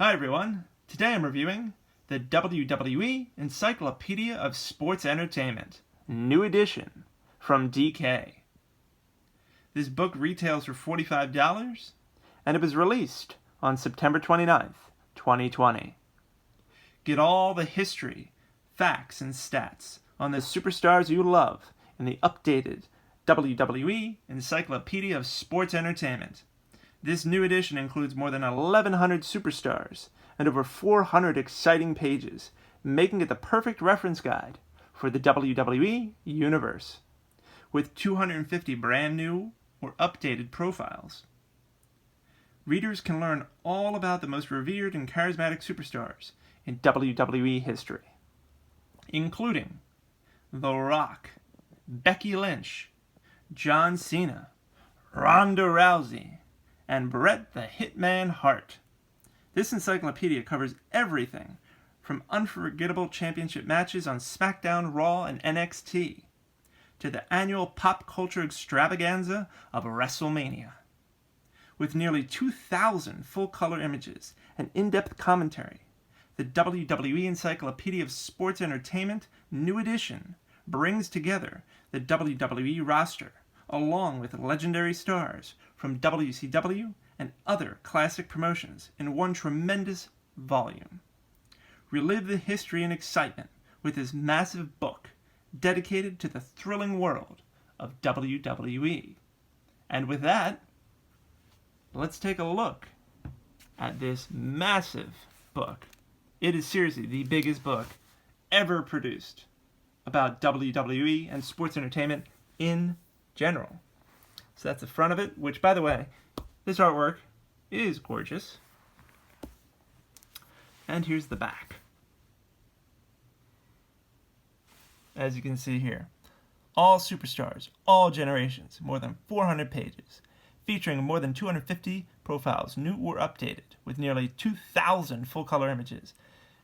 Hi everyone, today I'm reviewing the WWE Encyclopedia of Sports Entertainment, new edition from DK. This book retails for $45 and it was released on September 29th, 2020. Get all the history, facts, and stats on the superstars you love in the updated WWE Encyclopedia of Sports Entertainment. This new edition includes more than 1,100 superstars and over 400 exciting pages, making it the perfect reference guide for the WWE universe. With 250 brand new or updated profiles, readers can learn all about the most revered and charismatic superstars in WWE history, including The Rock, Becky Lynch, John Cena, Ronda Rousey, and Bret the Hitman Hart. This encyclopedia covers everything from unforgettable championship matches on SmackDown, Raw, and NXT to the annual pop culture extravaganza of WrestleMania. With nearly 2,000 full-color images and in-depth commentary, the WWE Encyclopedia of Sports Entertainment New Edition brings together the WWE roster along with legendary stars from WCW and other classic promotions in one tremendous volume. Relive the history and excitement with this massive book dedicated to the thrilling world of WWE. And with that, let's take a look at this massive book. It is seriously the biggest book ever produced about WWE and sports entertainment in general. So that's the front of it, which, by the way, this artwork is gorgeous. And here's the back. As you can see here, all superstars, all generations, more than 400 pages, featuring more than 250 profiles, new or updated, with nearly 2,000 full-color images,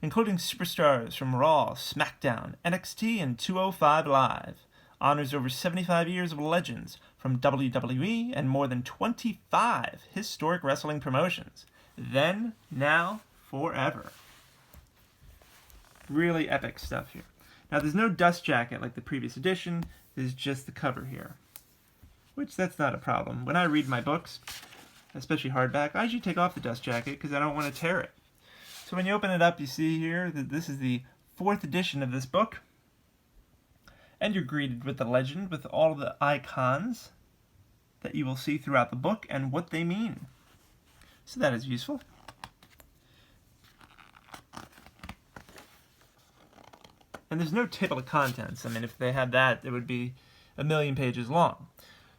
including superstars from Raw, SmackDown, NXT, and 205 Live. Honors over 75 years of legends from WWE and more than 25 historic wrestling promotions. Then, now, forever. Really epic stuff here. Now, there's no dust jacket like the previous edition. There's just the cover here, which that's not a problem. When I read my books, especially hardback, I usually take off the dust jacket because I don't want to tear it. So when you open it up, you see here that this is the 4th edition of this book. And you're greeted with the legend, with all the icons that you will see throughout the book and what they mean. So that is useful. And there's no table of contents. I mean, if they had that, it would be 1,000,000 pages long.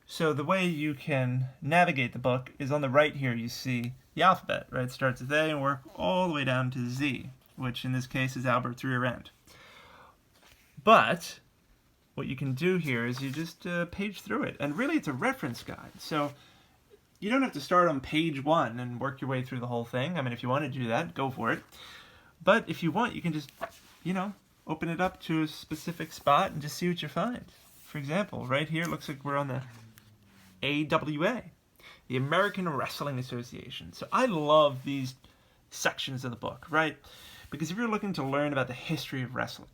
So the way you can navigate the book is on the right here. You see the alphabet, right? It starts with A and work all the way down to Z, which in this case is Albert's rear end. But what you can do here is you just page through it. And really, it's a reference guide. So you don't have to start on page 1 and work your way through the whole thing. I mean, if you want to do that, go for it. But if you want, you can just, open it up to a specific spot and just see what you find. For example, right here, it looks like we're on the AWA, the American Wrestling Association. So I love these sections of the book, right? Because if you're looking to learn about the history of wrestling,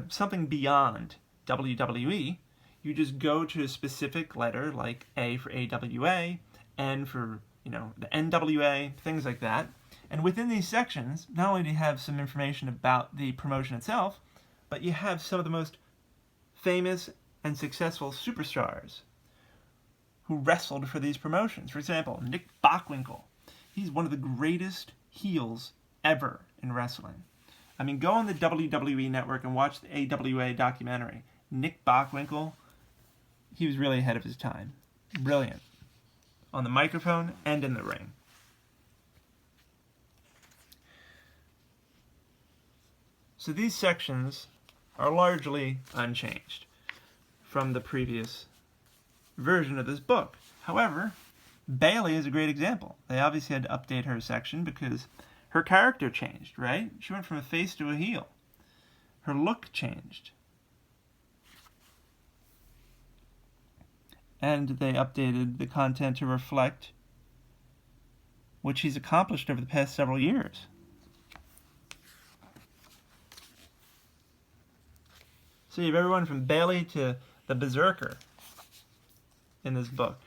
something beyond WWE, you just go to a specific letter like A for AWA, N for, the NWA, things like that. And within these sections, not only do you have some information about the promotion itself, but you have some of the most famous and successful superstars who wrestled for these promotions. For example, Nick Bockwinkel. He's one of the greatest heels ever in wrestling. I mean, go on the WWE network and watch the AWA documentary. Nick Bockwinkel, he was really ahead of his time. Brilliant. On the microphone and in the ring. So these sections are largely unchanged from the previous version of this book. However, Bayley is a great example. They obviously had to update her section because her character changed, right? She went from a face to a heel. Her look changed. And they updated the content to reflect which he's accomplished over the past several years. So you have everyone from Bailey to the Berserker in this book.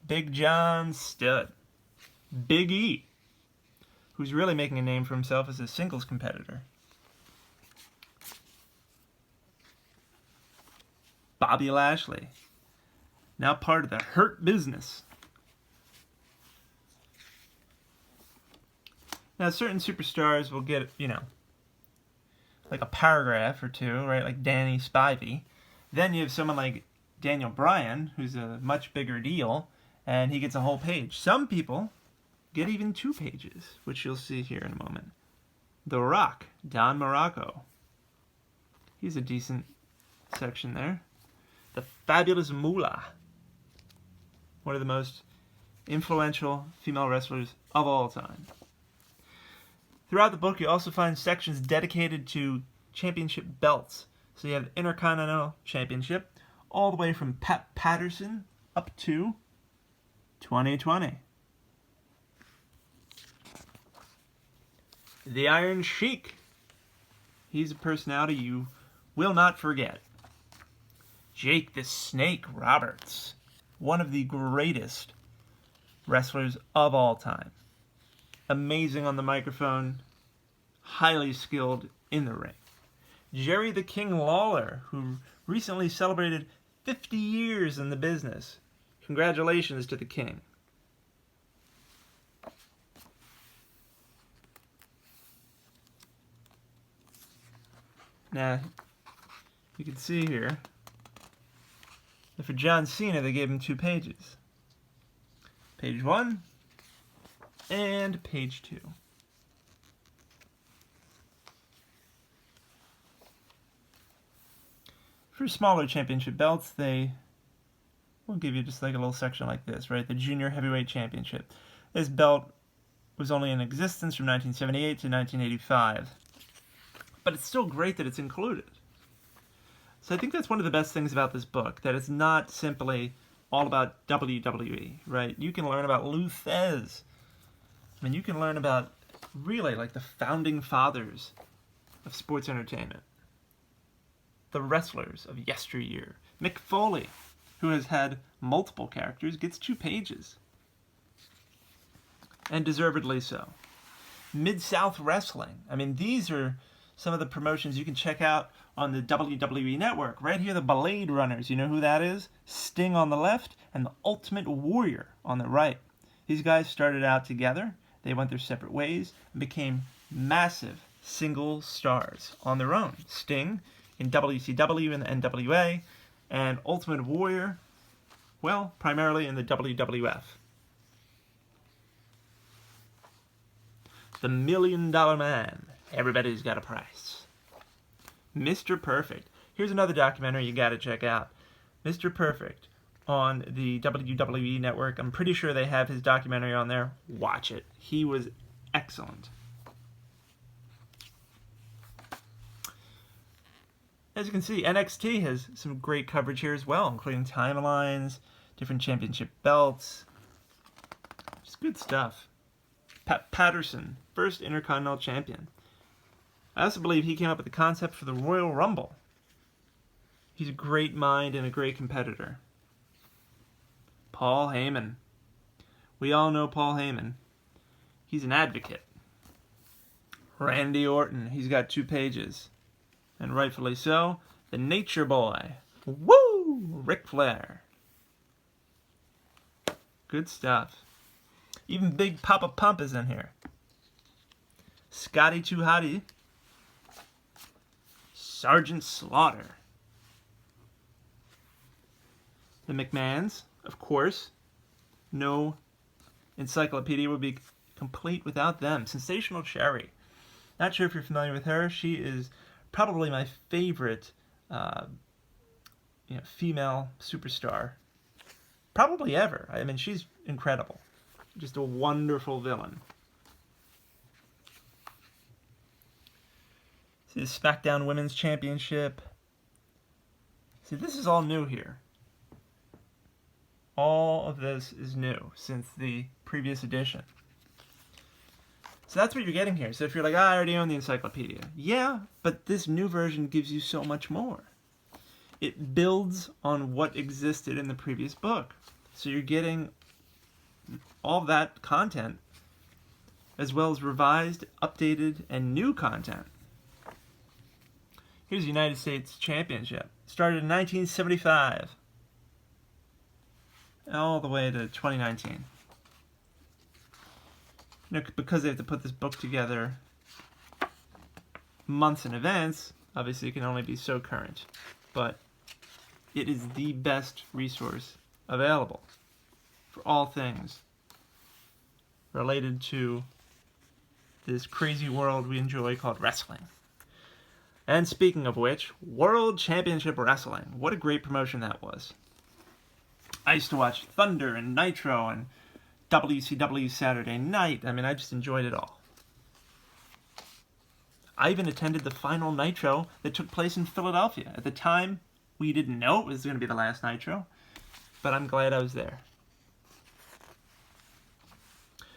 Big John Studd. Big E, who's really making a name for himself as a singles competitor. Bobby Lashley, now part of the Hurt Business. Now, certain superstars will get, like a paragraph or two, right? Like Danny Spivey. Then you have someone like Daniel Bryan, who's a much bigger deal, and he gets a whole page. Some people get even 2 pages, which you'll see here in a moment. The Rock, Don Morocco. He's a decent section there. The Fabulous Moolah, one of the most influential female wrestlers of all time. Throughout the book, you also find sections dedicated to championship belts. So you have the Intercontinental Championship, all the way from Pat Patterson up to 2020. The Iron Sheik. He's a personality you will not forget. Jake the Snake Roberts, one of the greatest wrestlers of all time. Amazing on the microphone, highly skilled in the ring. Jerry the King Lawler, who recently celebrated 50 years in the business. Congratulations to the King. Now, you can see here that for John Cena, they gave him 2 pages. Page 1 and page 2. For smaller championship belts, they will give you just like a little section like this, right? The Junior Heavyweight Championship. This belt was only in existence from 1978 to 1985. But it's still great that it's included. So I think that's one of the best things about this book, that it's not simply all about WWE, right? You can learn about Lou Thesz. I mean, you can learn about really like the founding fathers of sports entertainment. The wrestlers of yesteryear. Mick Foley, who has had multiple characters, gets 2 pages. And deservedly so. Mid-South Wrestling. I mean, these are some of the promotions you can check out on the WWE Network. Right here, the Blade Runners. You know who that is? Sting on the left and the Ultimate Warrior on the right. These guys started out together. They went their separate ways and became massive single stars on their own. Sting in WCW and the NWA, and Ultimate Warrior, well, primarily in the WWF. The $1 Million Man. Everybody's got a price. Mr. Perfect. Here's another documentary you got to check out. Mr. Perfect on the WWE Network. I'm pretty sure they have his documentary on there. Watch it. He was excellent. As you can see, NXT has some great coverage here as well, including timelines, different championship belts. Just good stuff. Pat Patterson, first Intercontinental Champion. I also believe he came up with the concept for the Royal Rumble. He's a great mind and a great competitor. Paul Heyman. We all know Paul Heyman. He's an advocate. Randy Orton. He's got 2 pages. And rightfully so. The Nature Boy. Woo! Ric Flair. Good stuff. Even Big Papa Pump is in here. Scotty 2 Hotty. Sergeant Slaughter. The McMahons, of course. No encyclopedia would be complete without them. Sensational Sherry. Not sure if you're familiar with her. She is probably my favorite female superstar. Probably ever. I mean, she's incredible. Just a wonderful villain. See the SmackDown Women's Championship. See, this is all new here. All of this is new since the previous edition. So that's what you're getting here. So if you're like, I already own the encyclopedia. Yeah, but this new version gives you so much more. It builds on what existed in the previous book. So you're getting all that content, as well as revised, updated, and new content. Here's the United States Championship. Started in 1975. All the way to 2019. Because they have to put this book together months in advance, obviously it can only be so current. But it is the best resource available for all things related to this crazy world we enjoy called wrestling. And speaking of which, World Championship Wrestling. What a great promotion that was. I used to watch Thunder and Nitro and WCW Saturday Night. I mean, I just enjoyed it all. I even attended the final Nitro that took place in Philadelphia. At the time, we didn't know it was going to be the last Nitro, but I'm glad I was there.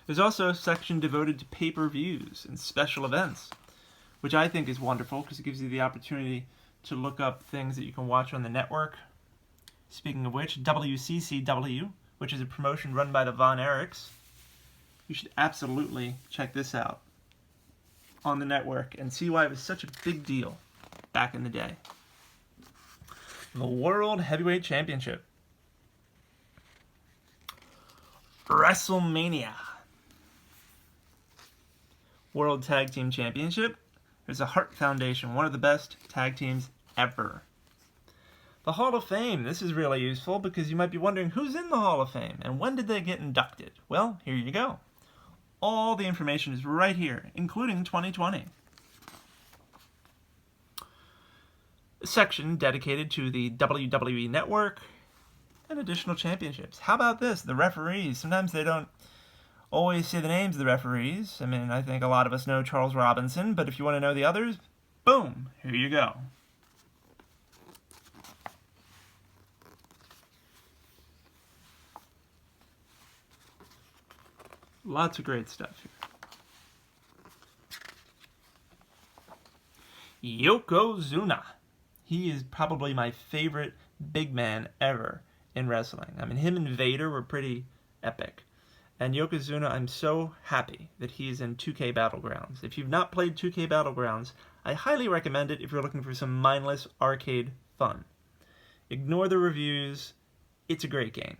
There's also a section devoted to pay-per-views and special events, which I think is wonderful because it gives you the opportunity to look up things that you can watch on the network. Speaking of which, WCCW, which is a promotion run by the Von Erichs. You should absolutely check this out on the network and see why it was such a big deal back in the day. The World Heavyweight Championship. WrestleMania. World Tag Team Championship. There's a Hart Foundation, one of the best tag teams ever. The Hall of Fame. This is really useful because you might be wondering who's in the Hall of Fame and when did they get inducted? Well, here you go. All the information is right here, including 2020. A section dedicated to the WWE Network and additional championships. How about this? The referees. Sometimes they don't always say the names of the referees. I mean, I think a lot of us know Charles Robinson, but if you want to know the others, boom, here you go. Lots of great stuff here. Yokozuna. He is probably my favorite big man ever in wrestling. I mean, him and Vader were pretty epic. And Yokozuna, I'm so happy that he's in 2K Battlegrounds. If you've not played 2K Battlegrounds, I highly recommend it if you're looking for some mindless arcade fun. Ignore the reviews. It's a great game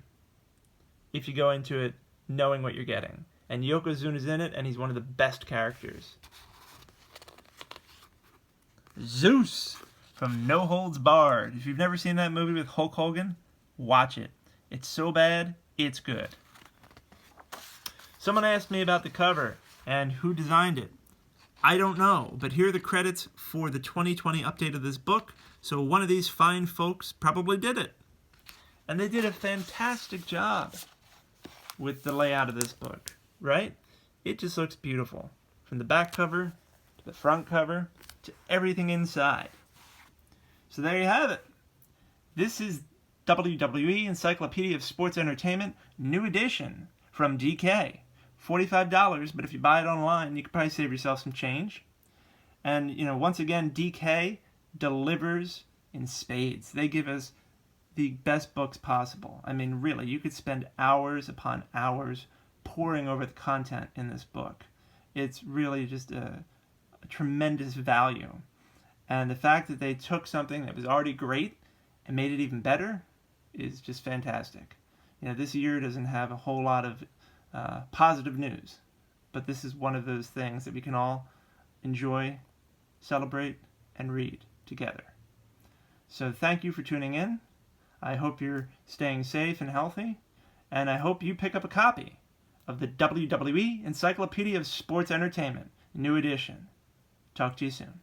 if you go into it knowing what you're getting. And Yokozuna's in it, and he's one of the best characters. Zeus from No Holds Barred. If you've never seen that movie with Hulk Hogan, watch it. It's so bad, it's good. Someone asked me about the cover and who designed it. I don't know, but here are the credits for the 2020 update of this book, so one of these fine folks probably did it. And they did a fantastic job with the layout of this book, right? It just looks beautiful. From the back cover to the front cover to everything inside. So there you have it. This is WWE Encyclopedia of Sports Entertainment, new edition from DK. $45, but if you buy it online, you could probably save yourself some change. And, you know, once again, DK delivers in spades. They give us the best books possible. I mean, really, you could spend hours upon hours poring over the content in this book. It's really just a tremendous value. And the fact that they took something that was already great and made it even better is just fantastic. You know, this year doesn't have a whole lot of positive news, but this is one of those things that we can all enjoy, celebrate, and read together. So thank you for tuning in. I hope you're staying safe and healthy, and I hope you pick up a copy of the WWE Encyclopedia of Sports Entertainment, new edition. Talk to you soon.